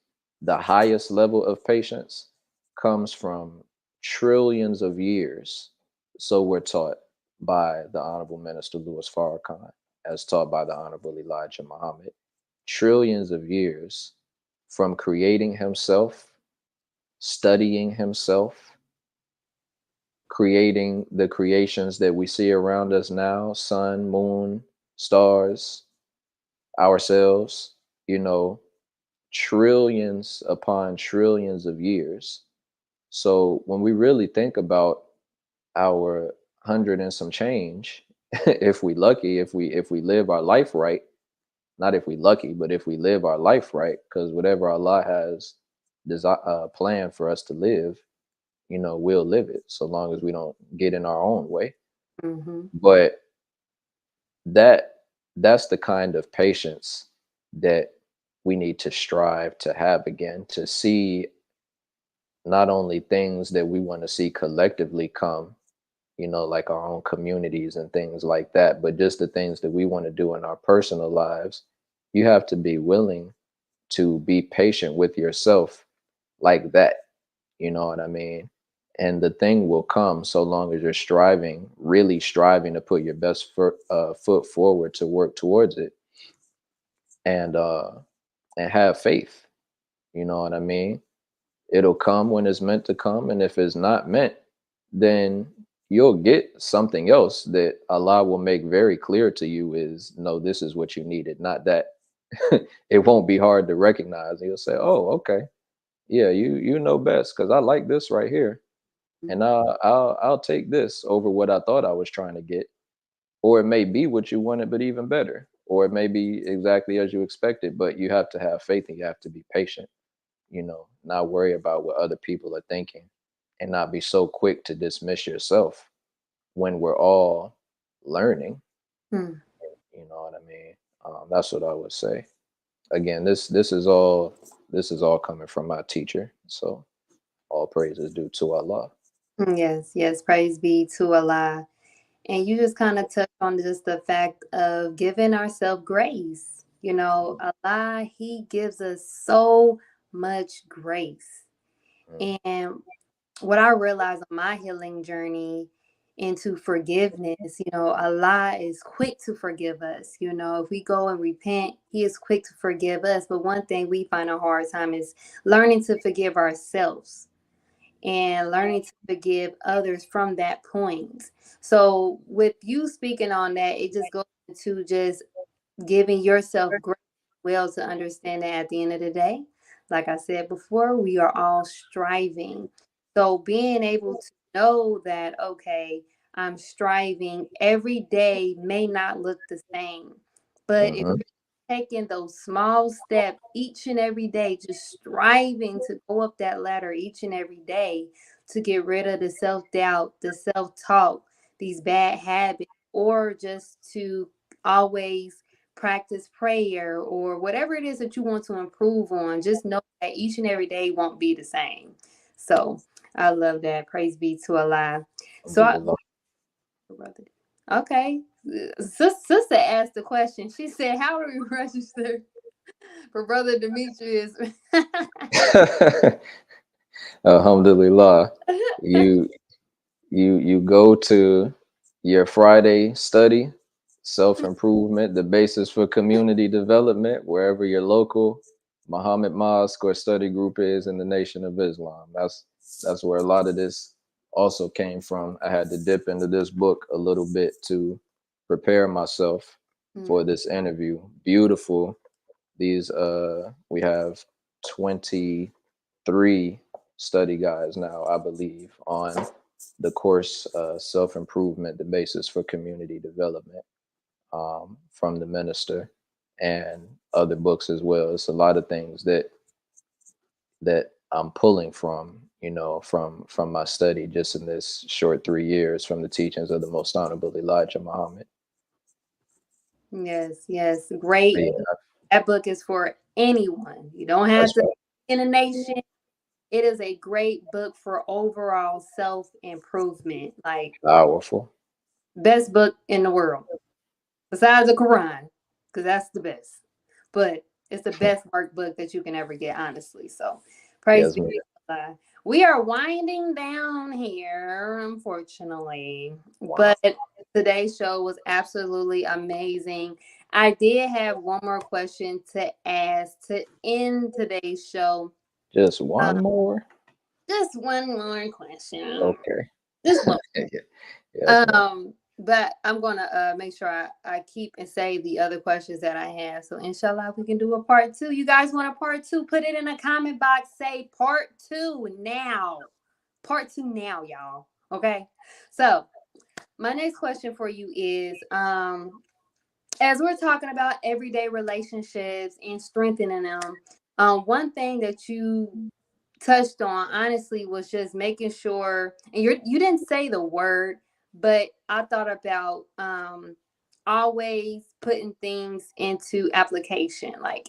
the highest level of patience, comes from trillions of years. So we're taught by the Honorable Minister Louis Farrakhan, as taught by the Honorable Elijah Muhammad. Trillions of years from creating himself, studying himself, creating the creations that we see around us now: sun, moon, stars, ourselves, you know, trillions upon trillions of years. So when we really think about our hundred and some change, if we lucky, if we live our life right, not if we lucky, but if we live our life right, because whatever Allah has planned for us to live, we'll live it, so long as we don't get in our own way. mm-hmm, But that that's the kind of patience that we need to strive to have again, to see not only things that we want to see collectively come, like our own communities and things like that, but just the things that we want to do in our personal lives. You have to be willing to be patient with yourself like that. You know what I mean? And the thing will come so long as you're striving, really striving to put your best foot forward to work towards it, and have faith. You know what I mean? It'll come when it's meant to come, and if it's not meant, then you'll get something else that Allah will make very clear to you is, no, this is what you needed, not that. It won't be hard to recognize. You'll say, oh, okay, yeah, you know best, because I like this right here, and I'll take this over what I thought I was trying to get. Or it may be what you wanted, but even better. Or it may be exactly as you expected, but you have to have faith and you have to be patient, not worry about what other people are thinking, and not be so quick to dismiss yourself when we're all learning. Hmm. You know what I mean? That's what I would say. Again, this is all coming from my teacher, so all praise is due to Allah. Yes, yes, praise be to Allah. And you just kind of touched on just the fact of giving ourselves grace. Allah, He gives us so much grace. Mm, And what I realized on my healing journey into forgiveness, Allah is quick to forgive us. If we go and repent, He is quick to forgive us. But one thing we find a hard time is learning to forgive ourselves and learning to forgive others from that point. So, with you speaking on that, it just goes into just giving yourself grace well to understand that at the end of the day, like I said before, we are all striving. So being able to know that, okay, I'm striving every day may not look the same, but if mhm, you're taking those small steps each and every day, just striving to go up that ladder each and every day to get rid of the self-doubt, the self-talk, these bad habits, or just to always practice prayer or whatever it is that you want to improve on, just know that each and every day won't be the same. So I love that. Praise be to Allah. So alhamdulillah. okay. Sister asked the question. She said, how do we register for Brother Demetrius? Alhamdulillah. You you go to your Friday study, self-improvement, the basis for community development, wherever your local Muhammad Mosque or study group is in the Nation of Islam. That's where a lot of this also came from. I had to dip into this book a little bit to prepare myself for this interview. Beautiful. These we have 23 study guides now, I believe, on the course self-improvement, the basis for community development, from the minister, and other books as well. It's a lot of things that I'm pulling from, from my study just in this short 3 years, from the teachings of the Most Honorable Elijah Muhammad. Yes, yes. Great. Yeah, That book is for anyone. You don't have that's to right. be in a nation. It is a great book for overall self improvement. Like, Powerful. best book in the world besides the Quran, because that's the best. But it's the best workbook that you can ever get, honestly. So, praise Yes, be ma'am. to Allah. We are winding down here, unfortunately, Wow. but today's show was absolutely amazing. I did have one more question to ask to end today's show. Just Um, one more. just one more question. Okay. Just one. Yeah. Yes, ma'am. But I'm gonna make sure I keep and save the other questions that I have. So inshallah we can do a part two. You guys want a part two? Put it in the comment box. Say part two now. Part two now, y'all. Okay. So my next question for you is as we're talking about everyday relationships and strengthening them, one thing that you touched on honestly was just making sure, and you didn't say the word, but I thought about always putting things into application, like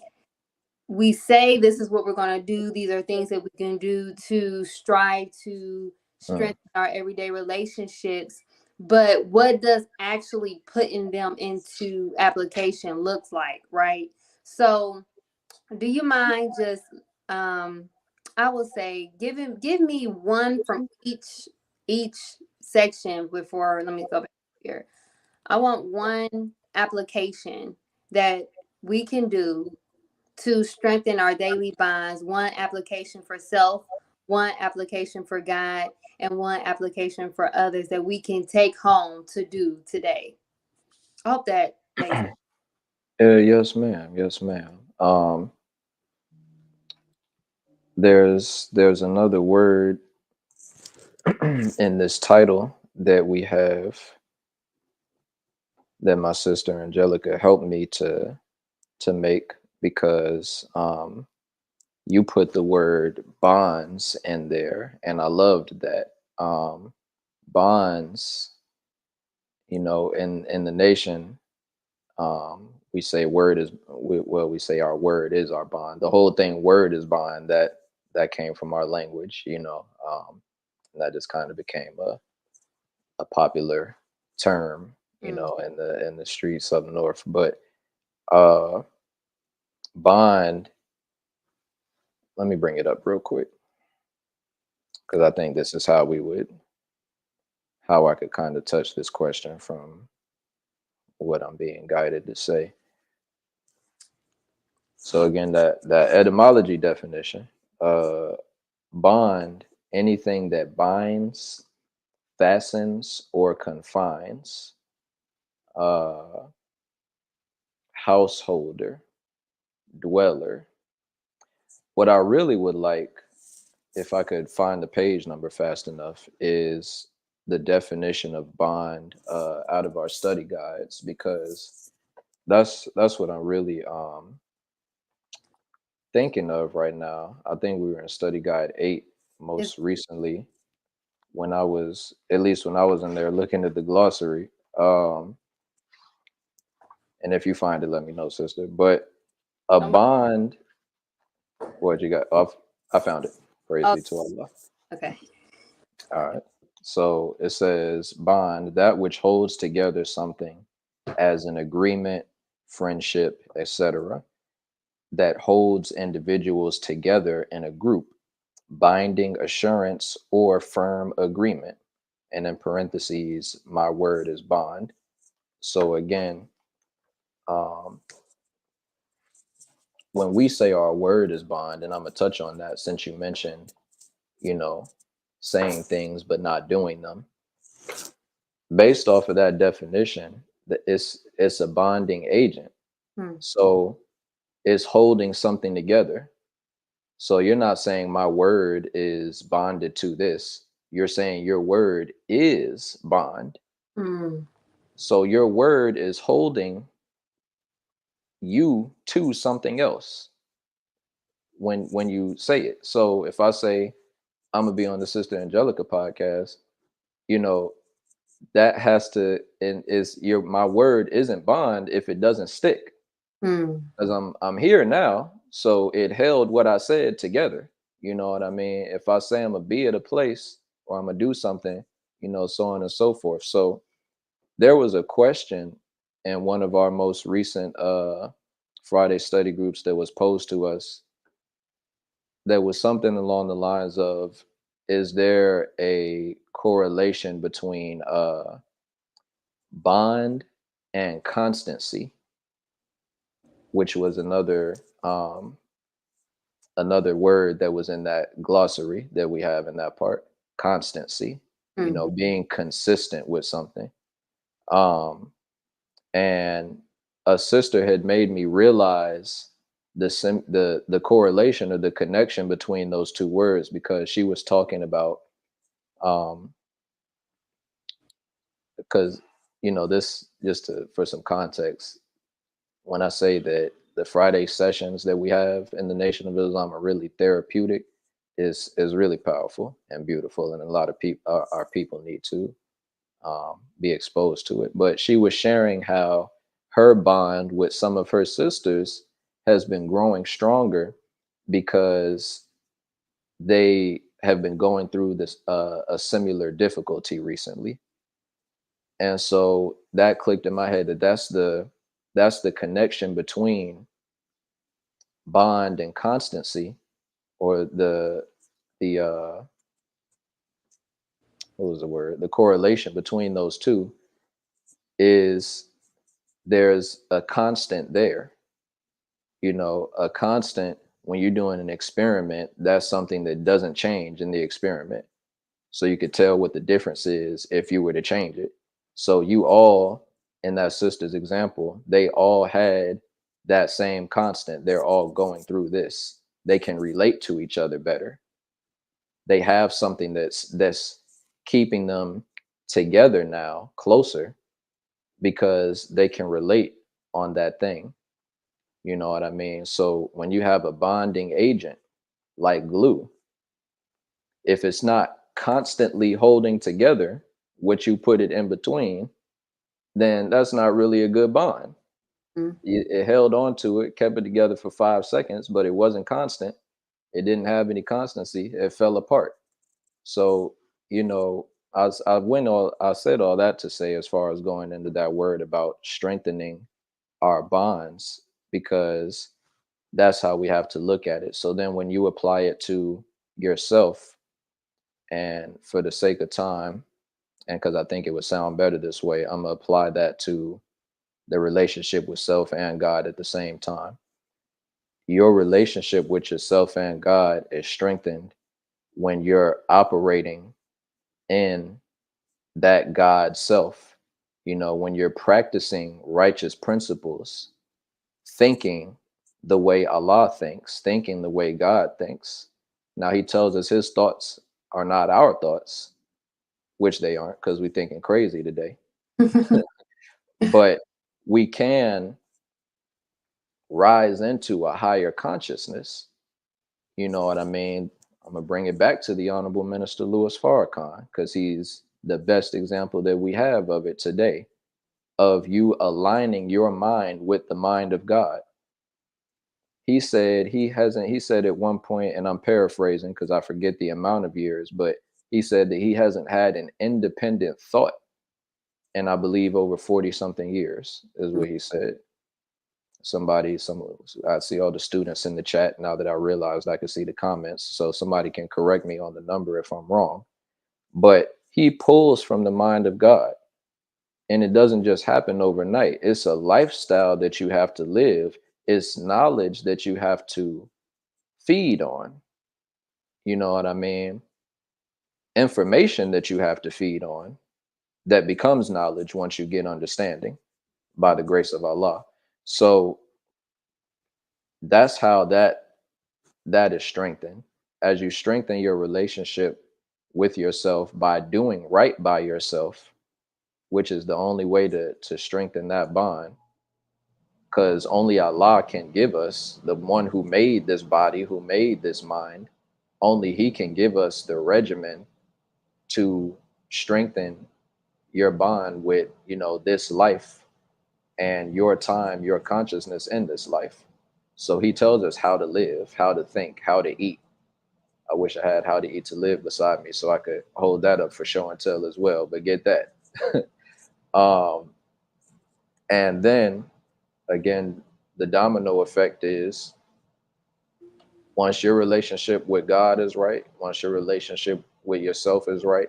we say this is what we're going to do. These are things that we can do to strive to Mm. strengthen our everyday relationships. But what does actually putting them into application looks like, right? So, do you mind just, um, I will say, give me one from each section before. Let me go back here. I want one application that we can do to strengthen our daily bonds, one application for self, one application for God, and one application for others that we can take home to do today. I hope that makes sense. Yes, ma'am. Yes, ma'am. There's another word in this title that we have that my sister Angelica helped me to make because you put the word bonds in there, and I loved that. Bonds, in the nation, we say we say our word is our bond. The whole thing, word is bond. That came from our language, and that just kind of became a popular term, Mm. in the streets up north. But uh, bond, let me bring it up real quick because I think this is how I could kind of touch this question from what I'm being guided to say. So again, that etymology definition, uh, bond, anything that binds, fastens, or confines. Uh, householder, dweller. What I really would like, if I could find the page number fast enough, is the definition of bond out of our study guides, because that's what I'm really thinking of right now. I think we were in study guide 8 It's most recently, when I was, at least when I was in there looking at the glossary. And if you find it, let me know, sister. But a I'm about, bond, what you got? Oh, I found it. Praise oh, be to Allah. okay. All right. So it says bond, that which holds together something as an agreement, friendship, etc., that holds individuals together in a group, binding assurance or firm agreement. And in parentheses, my word is bond. So again, um, when we say our word is bond, and I'm gonna touch on that since you mentioned, you know, saying things but not doing them. Based off of that definition, it's a bonding agent. Hmm. So it's holding something together. So you're not saying my word is bonded to this. You're saying your word is bond. Hmm. So your word is holding you to something else when you say it. So if I say I'm gonna be on the Sister Angelica podcast, you know, that has to, and is your my word isn't bond if it doesn't stick, Hmm. because I'm here now, so it held what I said together. You know what I mean? If I say I'm gonna be at a place or I'm gonna do something, so on and so forth. So there was a question in one of our most recent Friday study groups that was posed to us. There was something along the lines of, is there a correlation between bond and constancy, which was another word that was in that glossary that we have in that part. Constancy, Hmm. being consistent with something. um and a sister had made me realize the correlation or the connection between those two words, because she was talking about, um because this, just for some context, when I say that the Friday sessions that we have in the Nation of Islam are really therapeutic, is really powerful and beautiful, and a lot of people, our people, need to be exposed to it. But she was sharing how her bond with some of her sisters has been growing stronger because they have been going through this a similar difficulty recently. And so that clicked in my head that that's the connection between bond and constancy, or the what was the word, the correlation between those two is there's a constant there. A constant, when you're doing an experiment, that's something that doesn't change in the experiment. So you could tell what the difference is if you were to change it. So you all, in that sister's example, they all had that same constant. They're all going through this. They can relate to each other better. They have something that's keeping them together now, closer, because they can relate on that thing. You know what I mean? So when you have a bonding agent like glue, if it's not constantly holding together what you put it in between, then that's not really a good bond. Mm. It held on to it, kept it together for 5 seconds, but it wasn't constant. It didn't have any constancy. It fell apart. So, I said all that to say, as far as going into that word about strengthening our bonds, because that's how we have to look at it. So then when you apply it to yourself, and for the sake of time, and because I think it would sound better this way, I'm gonna apply that to the relationship with self and God at the same time. Your relationship with yourself and God is strengthened when you're operating in that God self. When you're practicing righteous principles, thinking the way Allah thinks, thinking the way God thinks. Now, He tells us His thoughts are not our thoughts, which they aren't, because we're thinking crazy today. But we can rise into a higher consciousness. You know what I mean? I'm gonna bring it back to the Honorable Minister Louis Farrakhan, because he's the best example that we have of it today, of you aligning your mind with the mind of God. He said at one point, and I'm paraphrasing because I forget the amount of years, but he said that he hasn't had an independent thought in, I believe, over 40 something years, is what he said. I see all the students in the chat now that I realized I could see the comments. So somebody can correct me on the number if I'm wrong. But he pulls from the mind of God. And it doesn't just happen overnight. It's a lifestyle that you have to live. It's knowledge that you have to feed on. You know what I mean? Information that you have to feed on, that becomes knowledge once you get understanding by the grace of Allah. So that's how that is strengthened. As you strengthen your relationship with yourself by doing right by yourself, which is the only way to strengthen that bond, because only Allah can give us, the one who made this body, who made this mind, only He can give us the regimen to strengthen your bond with, this life, and your time, your consciousness in this life. So He tells us how to live, how to think, how to eat. I wish I had How to Eat to Live beside me so I could hold that up for show and tell as well, but get that. um, and then again, the domino effect is, once your relationship with God is right, once your relationship with yourself is right,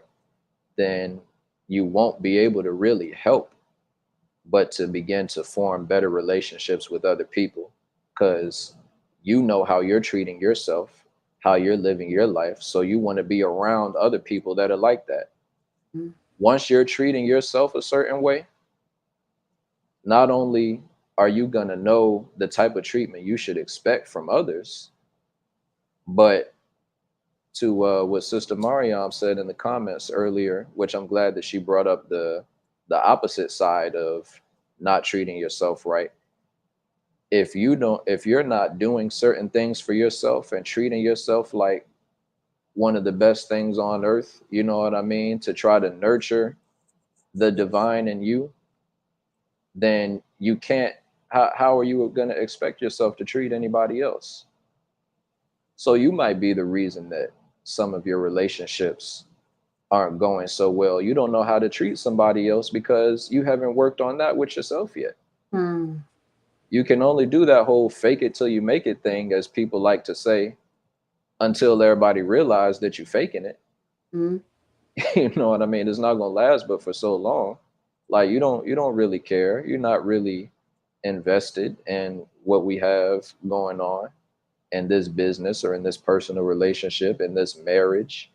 then you won't be able to really help but to begin to form better relationships with other people, because you know how you're treating yourself, how you're living your life. So you want to be around other people that are like that. Mm. Once you're treating yourself a certain way, not only are you going to know the type of treatment you should expect from others, but to what Sister Mariam said in the comments earlier, which I'm glad that she brought up the opposite side of not treating yourself right. If you're not doing certain things for yourself and treating yourself like one of the best things on earth, you know what I mean, to try to nurture the divine in you, then you can't how are you going to expect yourself to treat anybody else? So you might be the reason that some of your relationships aren't going so well. You don't know how to treat somebody else because you haven't worked on that with yourself yet. Mm. You can only do that whole fake it till you make it thing, as people like to say, until everybody realizes that you're faking it. Mm. You know what I mean? It's not gonna last but for so long. Like you don't really care. You're not really invested in what we have going on in this business or in this personal relationship, in this marriage.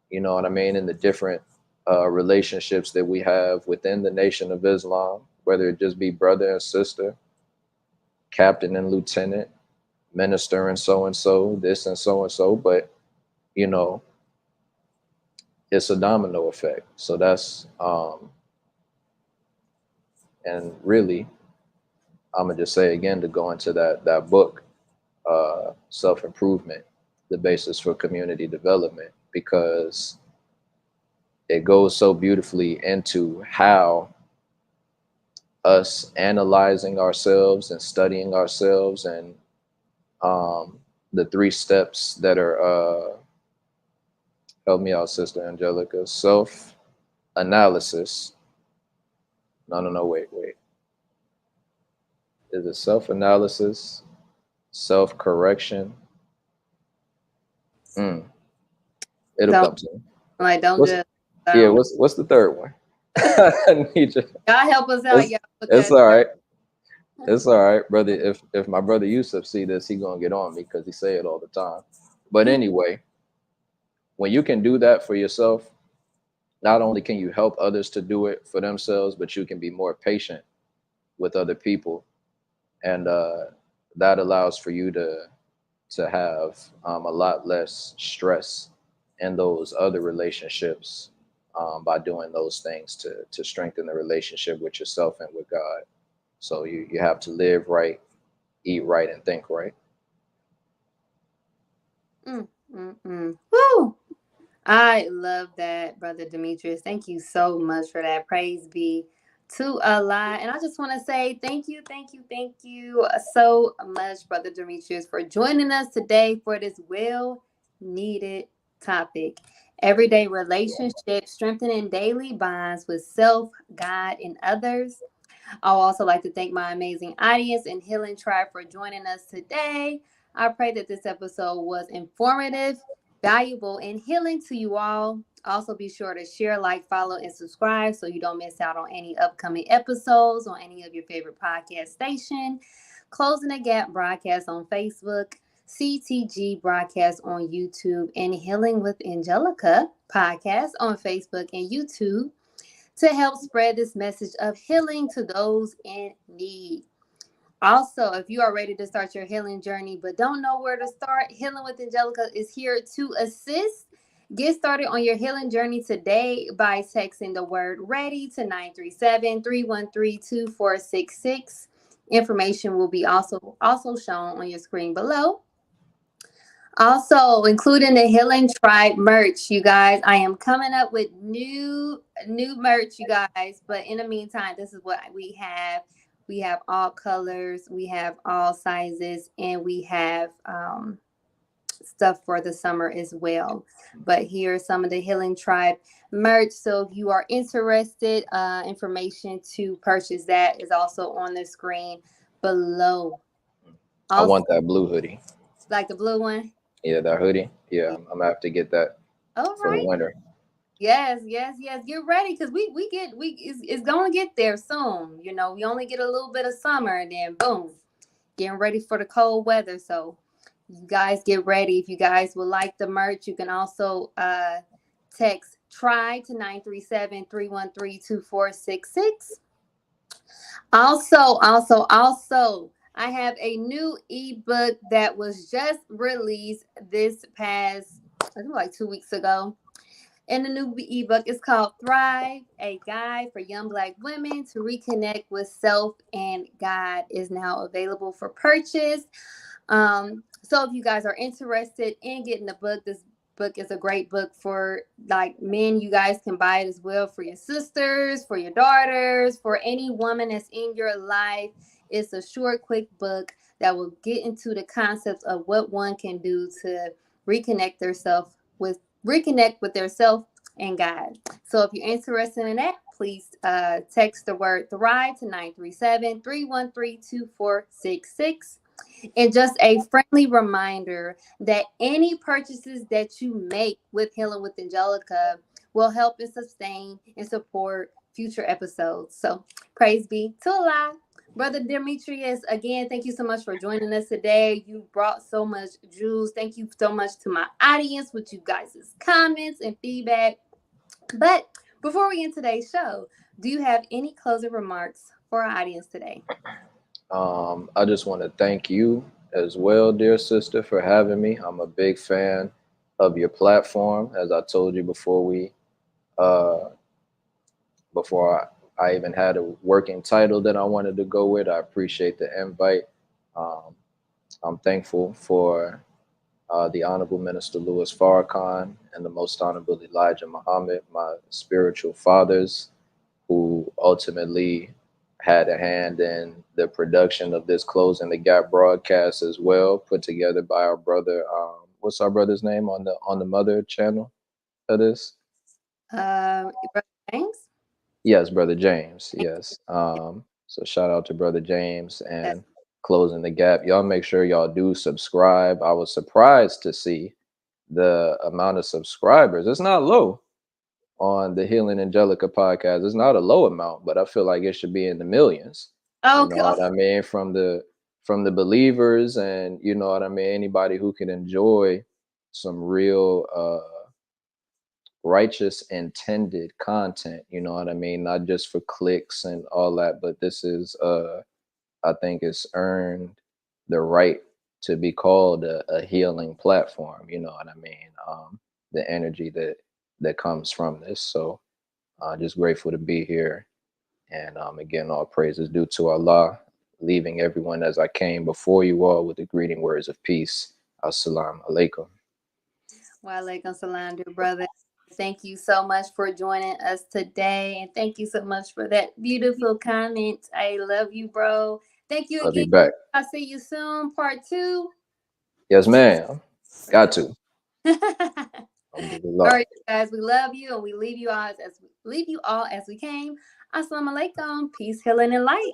You know what I mean? In the different relationships that we have within the Nation of Islam, whether it just be brother and sister, captain and lieutenant, minister and so, this and so. But you know, it's a domino effect. So that's and really, I'm gonna just say again to go into that book, self improvement, the basis for community development, because it goes so beautifully into how us analyzing ourselves and studying ourselves, and the three steps that are help me out, Sister Angelica. Self analysis. No, wait. Is it self analysis, self correction? Mm, it'll Don't come to me. like don't What's just yeah? don't. What's the third one? I need you. God help us out, It's y'all, it's because all right. It's all right, brother. If my brother Yusuf see this, he gonna get on me because he say it all the time. But anyway, when you can do that for yourself, not only can you help others to do it for themselves, but you can be more patient with other people, and that allows for you to have a lot less stress in those other relationships, by doing those things to strengthen the relationship with yourself and with God. So you have to live right, eat right, and think right. Woo! I love that, Brother Demetrius. Thank you so much for that. Praise be to Allah. And I just want to say thank you so much, Brother Demetrius, for joining us today for this well needed topic. Everyday relationships, strengthening daily bonds with self, God, and others. I would also like to thank my amazing audience and Healing Tribe for joining us today. I pray that this episode was informative, valuable, and healing to you all. Also, be sure to share, like, follow, and subscribe so you don't miss out on any upcoming episodes on any of your favorite podcast station. Closing the Gap broadcast on Facebook, CTG broadcast on YouTube, and Healing with Angelica podcast on Facebook and YouTube to help spread this message of healing to those in need. Also, if you are ready to start your healing journey but don't know where to start, Healing with Angelica is here to assist. Get started on your healing journey today by texting the word ready to 937-313-2466. Information will be also shown on your screen below. Also, including the Healing Tribe merch, you guys. I am coming up with new merch, you guys. But in the meantime, this is what we have. We have all colors, we have all sizes, and we have stuff for the summer as well. But here's some of the Healing Tribe merch. So if you are interested, information to purchase that is also on the screen below. I Also, want that blue hoodie. like the blue one. Yeah, that hoodie. Yeah, I'm gonna have to get that All for the right. winter. Yes. Get ready because it's gonna get there soon. You know, we only get a little bit of summer and then boom, getting ready for the cold weather. So you guys get ready. If you guys would like the merch, you can also text try to 937-313-2466. Also, I have a new ebook that was just released this past, I think like 2 weeks ago. And the new ebook is called Thrive, a guide for young Black women to reconnect with self and God is now available for purchase. So if you guys are interested in getting the book, this book is a great book for like men. You guys can buy it as well for your sisters, for your daughters, for any woman that's in your life. It's a short, quick book that will get into the concepts of what one can do to reconnect with their self and God. So if you're interested in that, please text the word Thrive to 937-313-2466. And just a friendly reminder that any purchases that you make with Healing with Angelica will help and sustain and support future episodes. So praise be to Allah. Brother Demetrius, again, thank you so much for joining us today. You brought so much jewels. Thank you so much to my audience with you guys' comments and feedback. But before we end today's show, do you have any closing remarks for our audience today? I just want to thank you as well, dear sister, for having me. I'm a big fan of your platform. As I told you uh, before I even had a working title that I wanted to go with. I appreciate the invite. Um, I'm thankful for the Honorable Minister Louis Farrakhan and the Most Honorable Elijah Muhammad, my spiritual fathers, who ultimately had a hand in the production of this Closing the Gap broadcast as well, put together by our brother. What's our brother's name on the mother channel of this? Brother James? Yes, brother James. Yes. So shout out to brother James Yes. and Closing the Gap. Y'all make sure y'all do subscribe. I was surprised to see the amount of subscribers. It's not low on the Healing Angelica podcast. It's not a low amount, but I feel like it should be in the millions. You know Okay. what I mean? From the believers, and you know what I mean, anybody who can enjoy some real righteous intended content, you know what I mean? Not just for clicks and all that, but this is I think it's earned the right to be called a healing platform, you know what I mean? The energy that comes from this. So just grateful to be here. And again, all praise is due to Allah, leaving everyone as I came before you all with the greeting words of peace. Assalamu alaikum. Wa alaikum salam, dear brother. Thank you so much for joining us today. And thank you so much for that beautiful comment. I love you, bro. Thank you Love you again. back. I'll see you soon. Part two. Yes, ma'am. Got Yes. to. All Alhamdulillah. right, guys. We love you and we leave you all as we came. Assalamu alaikum. Peace, healing, and light.